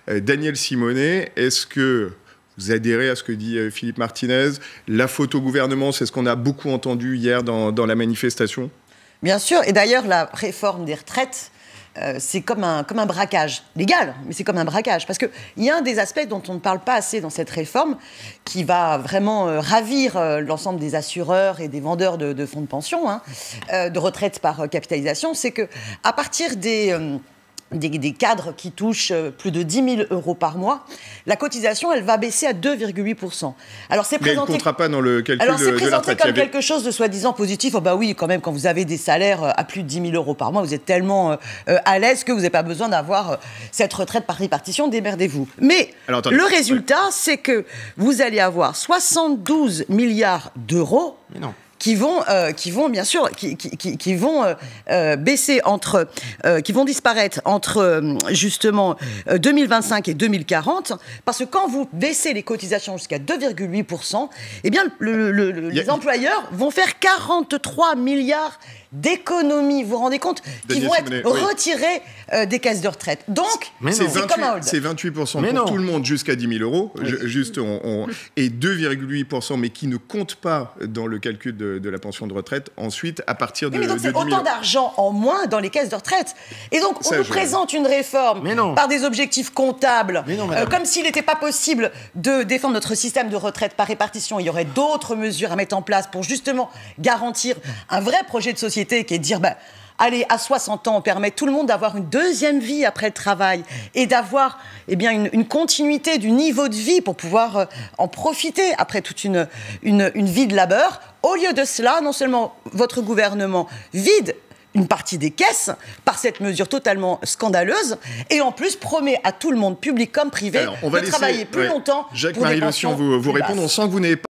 Daniel Simonet, est-ce que vous adhérez à ce que dit Philippe Martinez? La faute au gouvernement, c'est ce qu'on a beaucoup entendu hier dans la manifestation. Bien sûr, et d'ailleurs la réforme des retraites, c'est comme un braquage, légal, mais c'est comme un braquage. Parce qu'il y a un des aspects dont on ne parle pas assez dans cette réforme, qui va vraiment ravir l'ensemble des assureurs et des vendeurs de fonds de pension, de retraite par capitalisation, c'est qu'à partir des cadres qui touchent plus de 10 000 euros par mois, la cotisation, elle va baisser à 2,8%. Alors, c'est présenté... Mais elle ne comptera pas dans le calcul de la retraite. Alors, c'est présenté comme quelque chose de soi-disant positif. Oh bah oui, quand même, quand vous avez des salaires à plus de 10 000 euros par mois, vous êtes tellement à l'aise que vous n'avez pas besoin d'avoir cette retraite par répartition, démerdez-vous. Mais le résultat, c'est que vous allez avoir 72 milliards d'euros... Mais non. Qui vont bien sûr baisser qui vont disparaître entre justement 2025 et 2040, parce que quand vous baissez les cotisations jusqu'à 2,8%, eh bien les employeurs vont faire 43 milliards d'économies, vous vous rendez compte, qui vont être retirées des caisses de retraite. Donc, c'est 28% pour tout le monde jusqu'à 10 000 euros, et 2,8%, mais qui ne comptent pas dans le calcul de la pension de retraite, ensuite, à partir de 10 000 euros. C'est autant d'argent en moins dans les caisses de retraite. Et donc, on nous présente une réforme par des objectifs comptables, comme s'il n'était pas possible de défendre notre système de retraite par répartition. Il y aurait d'autres mesures à mettre en place pour justement garantir un vrai projet de société qui est de dire, allez, à 60 ans, on permet tout le monde d'avoir une deuxième vie après le travail et d'avoir une continuité du niveau de vie pour pouvoir en profiter après toute une vie de labeur. Au lieu de cela, non seulement votre gouvernement vide une partie des caisses par cette mesure totalement scandaleuse, et en plus promet à tout le monde, public comme privé, de travailler plus longtemps. Jacques-Marie Le Sion vous répond. On sent que vous n'avez pas